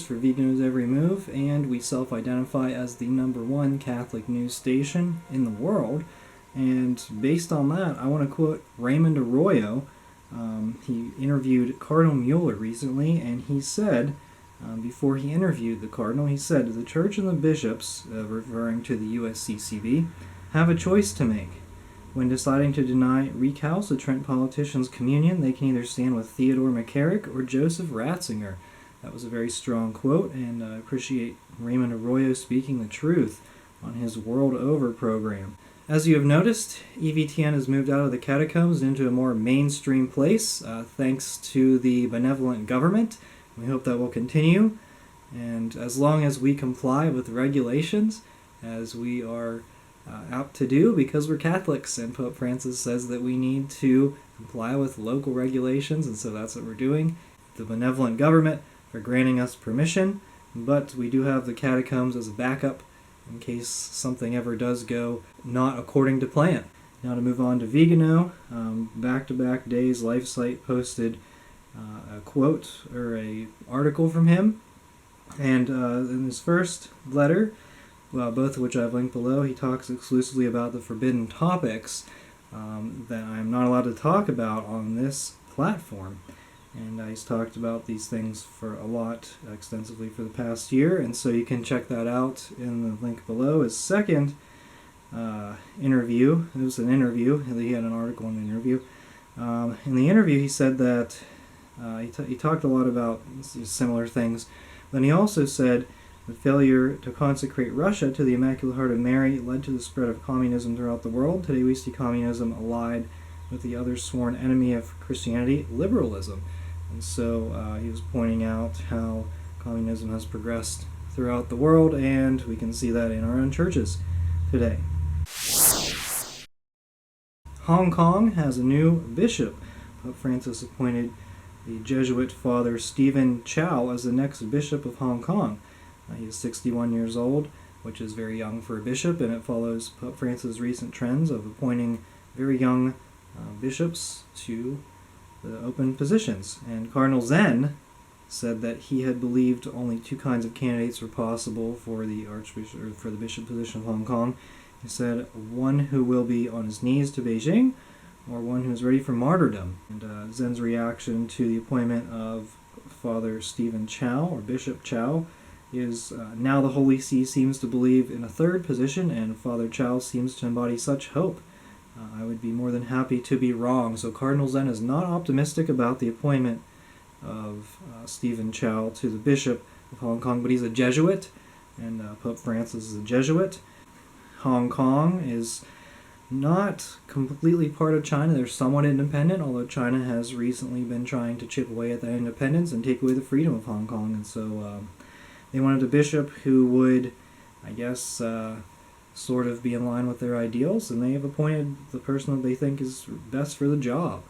for Veganos Every Move, and we self-identify as the #1 Catholic news station in the world. And based on that, I want to quote Raymond Arroyo. He interviewed Cardinal Mueller recently, and he said, before he interviewed the Cardinal, he said, "The Church and the bishops," referring to the USCCB, "have a choice to make. When deciding to deny recalcitrant politicians communion, they can either stand with Theodore McCarrick or Joseph Ratzinger." That was a very strong quote, and I appreciate Raymond Arroyo speaking the truth on his World Over program. As you have noticed, EVTN has moved out of the catacombs into a more mainstream place, thanks to the benevolent government. We hope that will continue, and as long as we comply with regulations, as we are apt to do because we're Catholics, and Pope Francis says that we need to comply with local regulations, and so that's what we're doing. The benevolent government for granting us permission, but we do have the catacombs as a backup in case something ever does go not according to plan. Now to move on to Vegano, back-to-back days, LifeSite posted a quote or a article from him, and in his first letter, both of which I've linked below, he talks exclusively about the forbidden topics that I'm not allowed to talk about on this platform. And he's talked about these things for a lot extensively for the past year, and so you can check that out in the link below. His second interview, it was an interview, he had an article in the interview. In the interview he said that he talked a lot about similar things. Then he also said the failure to consecrate Russia to the Immaculate Heart of Mary led to the spread of communism throughout the world. Today we see communism allied with the other sworn enemy of Christianity, liberalism. And so he was pointing out how communism has progressed throughout the world, and we can see that in our own churches today. Hong Kong has a new bishop. Pope Francis appointed the Jesuit Father Stephen Chow as the next bishop of Hong Kong. He is 61 years old, which is very young for a bishop, and it follows Pope Francis' recent trends of appointing very young bishops to the open positions. And Cardinal Zen said that he had believed only two kinds of candidates were possible for the archbishop or for the bishop position of Hong Kong. He said one who will be on his knees to Beijing, or one who is ready for martyrdom. And Zen's reaction to the appointment of Father Stephen Chow, or Bishop Chow, is now the Holy See seems to believe in a third position, and Father Chow seems to embody such hope. I would be more than happy to be wrong. So Cardinal Zen is not optimistic about the appointment of Stephen Chow to the Bishop of Hong Kong, but he's a Jesuit, and Pope Francis is a Jesuit. Hong Kong is not completely part of China. They're somewhat independent, although China has recently been trying to chip away at that independence and take away the freedom of Hong Kong. And so they wanted a bishop who would, I guess, sort of be in line with their ideals, and they have appointed the person that they think is best for the job.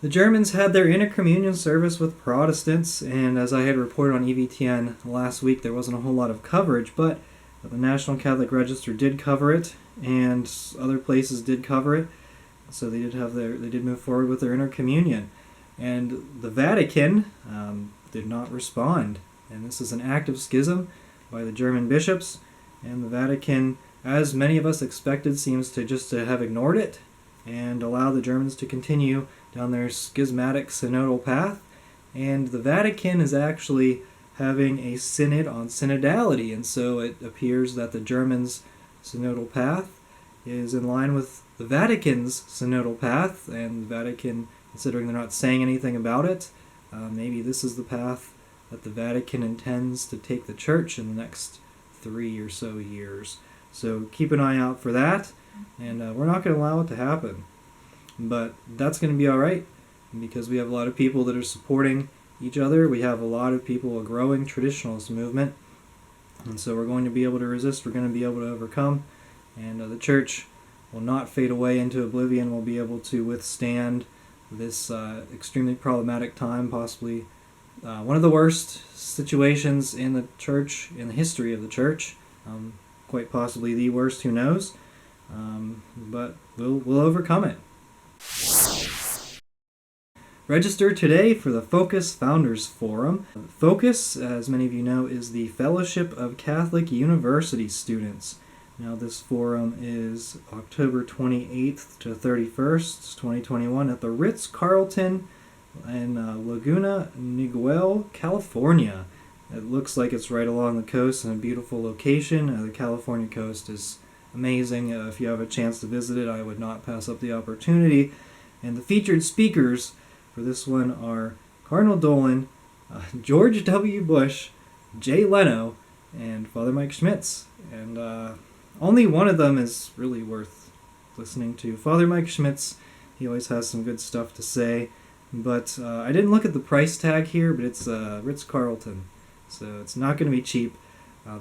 The Germans had their intercommunion service with Protestants, and as I had reported on EVTN last week, there wasn't a whole lot of coverage, but the National Catholic Register did cover it, and other places did cover it, so they did move forward with their intercommunion. And the Vatican did not respond, and this is an act of schism by the German bishops, and the Vatican, as many of us expected, seems to have ignored it and allow the Germans to continue down their schismatic synodal path. And the Vatican is actually having a synod on synodality, and so it appears that the Germans' synodal path is in line with the Vatican's synodal path, and the Vatican, considering they're not saying anything about it, maybe this is the path that the Vatican intends to take the church in the next 3 or so years. So keep an eye out for that, and we're not going to allow it to happen. But that's going to be all right, because we have a lot of people that are supporting each other. We have a lot of people, a growing traditionalist movement, and so we're going to be able to resist, we're going to be able to overcome, and the church will not fade away into oblivion. We'll be able to withstand this extremely problematic time, possibly one of the worst situations in the church, in the history of the church, quite possibly the worst, who knows, but we'll overcome it. Register today for the Focus Founders Forum. Focus, as many of you know, is the Fellowship of Catholic University Students. Now, this forum is October 28th to 31st, 2021, at the Ritz-Carlton in Laguna Niguel, California. It looks like it's right along the coast in a beautiful location. The California coast is amazing. If you have a chance to visit it, I would not pass up the opportunity. And the featured speakers for this one are Cardinal Dolan, George W. Bush, Jay Leno, and Father Mike Schmitz. And only one of them is really worth listening to. Father Mike Schmitz, he always has some good stuff to say. But I didn't look at the price tag here, but it's Ritz-Carlton. So it's not going to be cheap.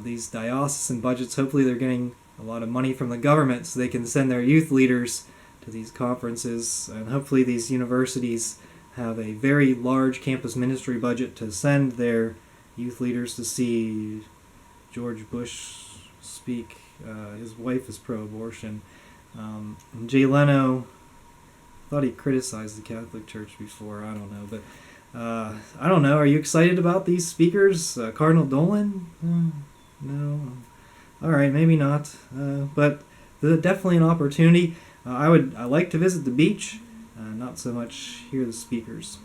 These diocesan budgets, hopefully they're getting a lot of money from the government so they can send their youth leaders to these conferences. And hopefully these universities have a very large campus ministry budget to send their youth leaders to see George Bush speak. His wife is pro-abortion. And Jay Leno, I thought he criticized the Catholic Church before. I don't know. But I don't know. Are you excited about these speakers? Cardinal Dolan? No. All right, maybe not. But definitely an opportunity. I like to visit the beach. Not so much hear the speakers.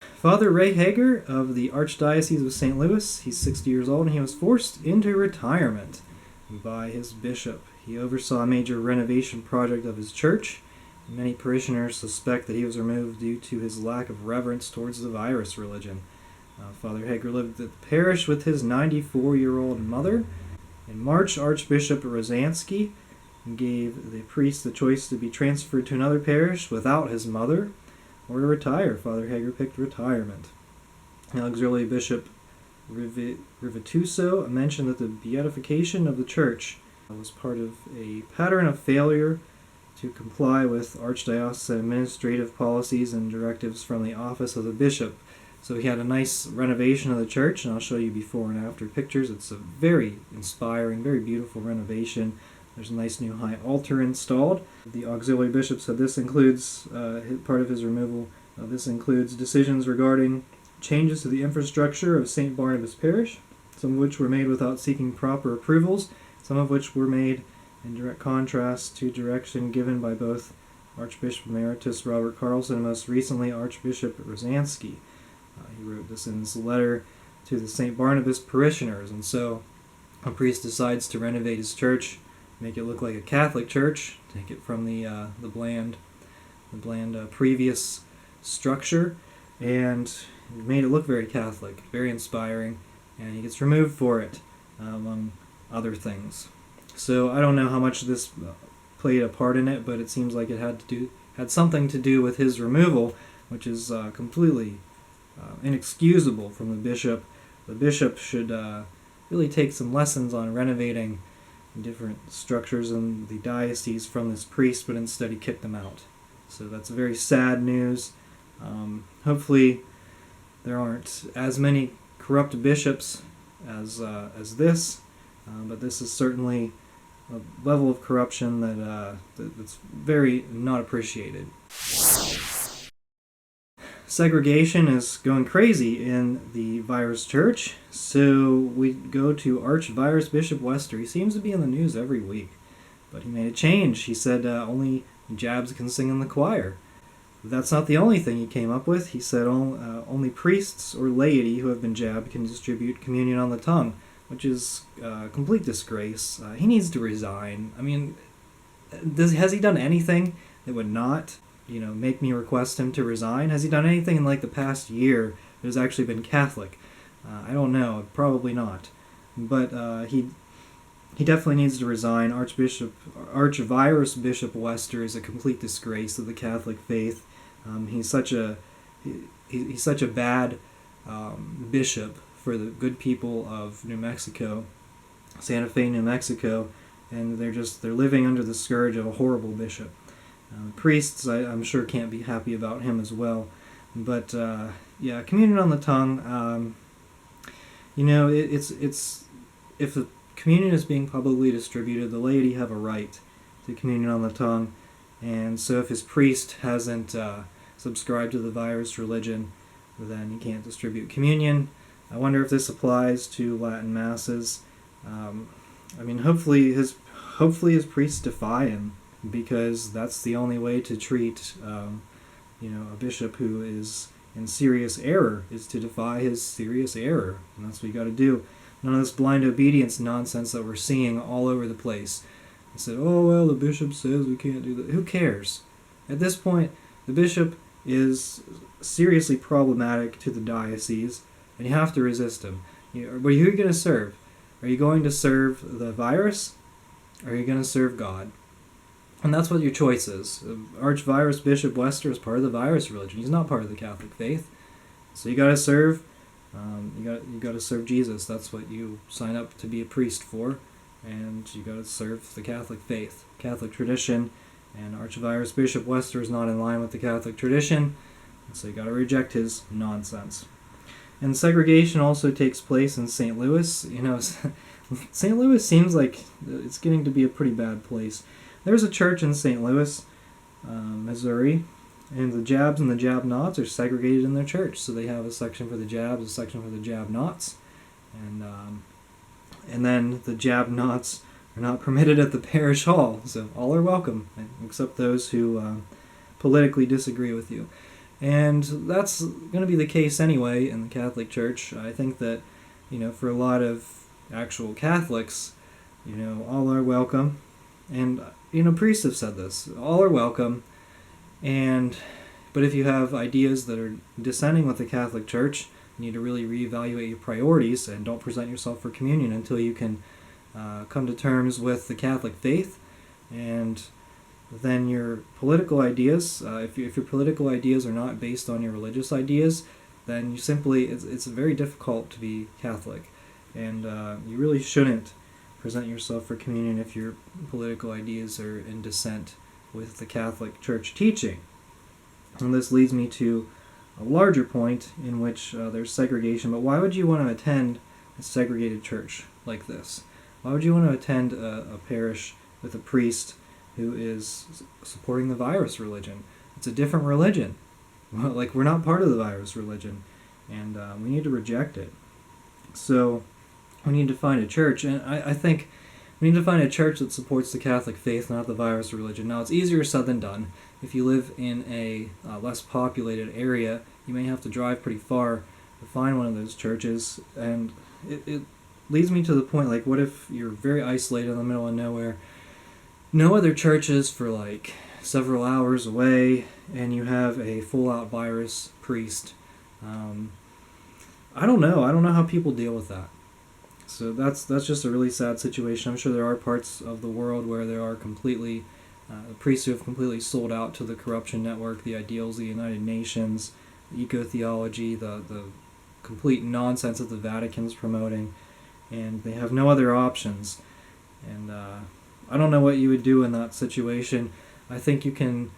Father Ray Hager of the Archdiocese of St. Louis, he's 60 years old, and he was forced into retirement by his bishop. He oversaw a major renovation project of his church. Many parishioners suspect that he was removed due to his lack of reverence towards the virus religion. Father Hager lived at the parish with his 94-year-old mother. In March, Archbishop Rosansky gave the priest the choice to be transferred to another parish without his mother or to retire. Father Hager picked retirement. The auxiliary bishop Rivituso mentioned that the beatification of the church was part of a pattern of failure to comply with archdiocesan administrative policies and directives from the office of the bishop. So he had a nice renovation of the church, and I'll show you before and after pictures. It's a very inspiring, very beautiful renovation. There's a nice new high altar installed. The auxiliary bishop said this includes, part of his removal, this includes decisions regarding changes to the infrastructure of St. Barnabas Parish, some of which were made without seeking proper approvals, some of which were made in direct contrast to direction given by both Archbishop Emeritus Robert Carlson and most recently Archbishop Rosansky. He wrote this in his letter to the St. Barnabas parishioners. And so a priest decides to renovate his church, make it look like a Catholic church, take it from the bland previous structure, and made it look very Catholic, very inspiring, and he gets removed for it, among other things. So I don't know how much this played a part in it, but it seems like it had something to do with his removal, which is completely inexcusable from the bishop. The bishop should really take some lessons on renovating different structures in the diocese from this priest, but instead he kicked them out. So that's very sad news. Hopefully there aren't as many corrupt bishops as this, but this is certainly a level of corruption that's very not appreciated. Segregation is going crazy in the virus church, so we go to ArchVirusBishop Wester. He seems to be in the news every week, but he made a change. He said only jabs can sing in the choir. That's not the only thing he came up with. He said only priests or laity who have been jabbed can distribute communion on the tongue, which is a complete disgrace. He needs to resign. I mean, has he done anything that would not make me request him to resign? Has he done anything in like the past year that has actually been Catholic? I don't know. Probably not. But he definitely needs to resign. ArchVirusBishop Wester is a complete disgrace of the Catholic faith. He's such a bad bishop for the good people of New Mexico, Santa Fe, New Mexico, and they're living under the scourge of a horrible bishop. Priests, I'm sure, can't be happy about him as well. But yeah, communion on the tongue. It's if the communion is being publicly distributed, the laity have a right to communion on the tongue. And so if his priest hasn't subscribed to the virus religion, then he can't distribute communion. I wonder if this applies to Latin masses. Hopefully his priests defy him, because that's the only way to treat a bishop who is in serious error, is to defy his serious error. And that's what you got to do. None of this blind obedience nonsense that we're seeing all over the place. They said, oh, well, the bishop says we can't do that. Who cares? At this point, the bishop is seriously problematic to the diocese, and you have to resist him. But who are you going to serve? Are you going to serve the virus, or are you going to serve God? And that's what your choice is. ArchVirusBishop Wester is part of the virus religion. He's not part of the Catholic faith. So you got to serve. You got to serve Jesus. That's what you sign up to be a priest for, and you got to serve the Catholic faith, Catholic tradition. And ArchVirusBishop Wester is not in line with the Catholic tradition, and so you got to reject his nonsense. And segregation also takes place in St. Louis. St. Louis seems like it's getting to be a pretty bad place. There's a church in St. Louis, Missouri, and the Jabs and the Jab-Nots are segregated in their church. So they have a section for the Jabs, a section for the Jab-Nots, and then the Jab-Nots are not permitted at the parish hall. So all are welcome, except those who politically disagree with you. And that's going to be the case anyway in the Catholic Church. I think that, for a lot of actual Catholics, all are welcome. And, priests have said this. All are welcome. But if you have ideas that are dissenting with the Catholic Church, you need to really reevaluate your priorities and don't present yourself for communion until you can come to terms with the Catholic faith. And then your political ideas, if your political ideas are not based on your religious ideas, then it's very difficult to be Catholic. And you really shouldn't present yourself for communion if your political ideas are in dissent with the Catholic Church teaching. And this leads me to a larger point in which there's segregation. But why would you want to attend a segregated church like this? Why would you want to attend a parish with a priest who is supporting the virus religion? It's a different religion. We're not part of the virus religion, and we need to reject it. So we need to find a church, and I think we need to find a church that supports the Catholic faith, not the virus religion. Now, it's easier said than done. If you live in a less populated area, you may have to drive pretty far to find one of those churches, and it leads me to the point, what if you're very isolated in the middle of nowhere, no other churches for several hours away, and you have a full-out virus priest? I don't know how people deal with that. So that's just a really sad situation. I'm sure there are parts of the world where there are completely priests who have completely sold out to the corruption network, the ideals of the United Nations, eco-theology, the complete nonsense that the Vatican's promoting, and they have no other options. And I don't know what you would do in that situation. I think you can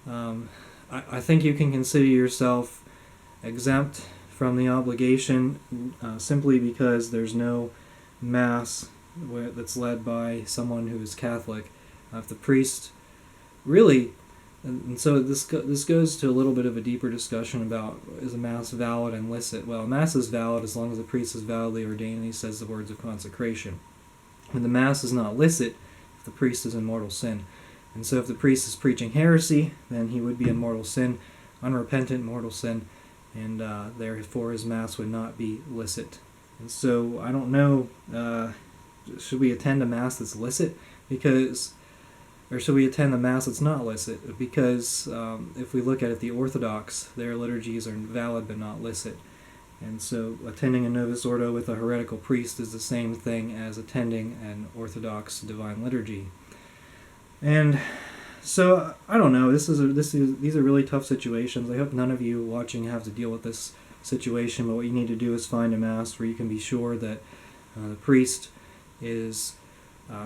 consider yourself exempt from the obligation simply because there's no mass that's led by someone who is Catholic. If the priest really, and so this goes to a little bit of a deeper discussion about, is a mass valid and licit? Well, a mass is valid as long as the priest is validly ordained and he says the words of consecration. When the mass is not licit, if the priest is in mortal sin. And so if the priest is preaching heresy, then he would be in mortal sin, unrepentant mortal sin, and therefore his mass would not be licit. And so I don't know, should we attend a mass that's licit? Or should we attend a mass that's not licit? Because if we look at it, the Orthodox, their liturgies are valid but not licit. And so attending a Novus Ordo with a heretical priest is the same thing as attending an Orthodox divine liturgy. And so I don't know. These are really tough situations. I hope none of you watching have to deal with this situation. But what you need to do is find a mass where you can be sure that the priest is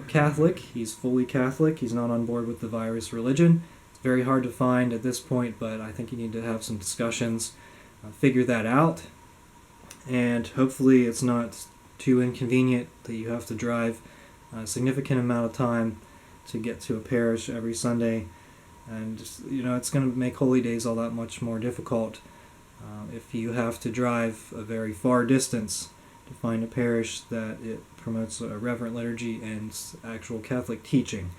Catholic. He's fully Catholic. He's not on board with the virus religion. It's very hard to find at this point, but I think you need to have some discussions, figure that out, and hopefully it's not too inconvenient that you have to drive a significant amount of time to get to a parish every Sunday. And it's going to make holy days all that much more difficult if you have to drive a very far distance to find a parish that it promotes a reverent liturgy and actual Catholic teaching.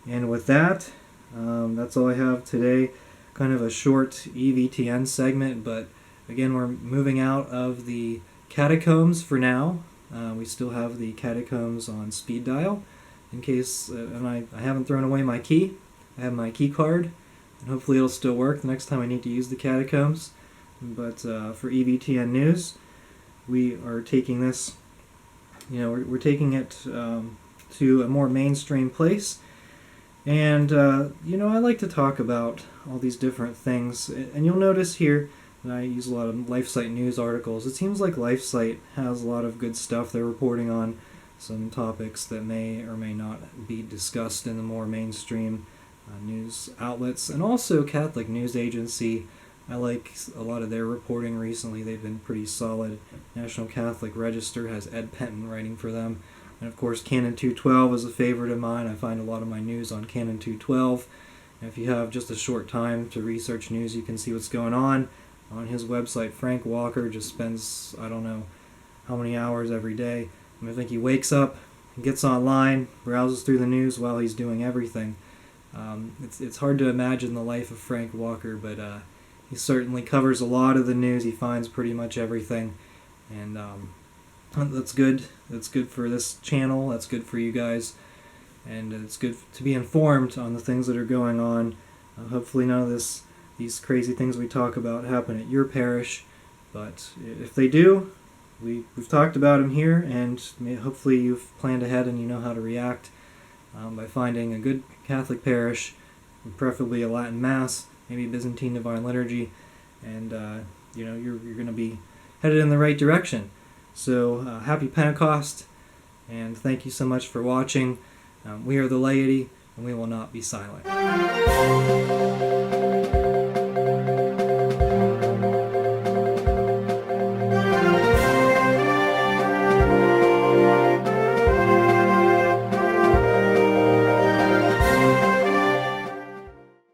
And with that, that's all I have today. Kind of a short EVTN segment, but again, we're moving out of the catacombs for now. We still have the catacombs on speed dial in case, and I haven't thrown away my key. I have my key card, and hopefully it'll still work the next time I need to use the catacombs. But for EVTN News, we are taking this, we're taking it to a more mainstream place. And, I like to talk about all these different things. And you'll notice here that I use a lot of LifeSite news articles. It seems like LifeSite has a lot of good stuff. They're reporting on some topics that may or may not be discussed in the more mainstream news outlets. And also Catholic News Agency. I like a lot of their reporting recently. They've been pretty solid. National Catholic Register has Ed Penton writing for them. And of course, Canon 212 is a favorite of mine. I find a lot of my news on Canon 212. And if you have just a short time to research news, you can see what's going on his website. Frank Walker just spends, I don't know how many hours every day. I think he wakes up, gets online, browses through the news while he's doing everything. It's hard to imagine the life of Frank Walker, but he certainly covers a lot of the news. He finds pretty much everything. And that's good. That's good for this channel. That's good for you guys. And it's good to be informed on the things that are going on. Hopefully none of these crazy things we talk about happen at your parish. But if they do, we've talked about them here, and hopefully you've planned ahead and you know how to react by finding a good Catholic parish, preferably a Latin Mass, maybe Byzantine Divine Liturgy, and you're going to be headed in the right direction. So happy Pentecost, and thank you so much for watching. We are the laity, and we will not be silent.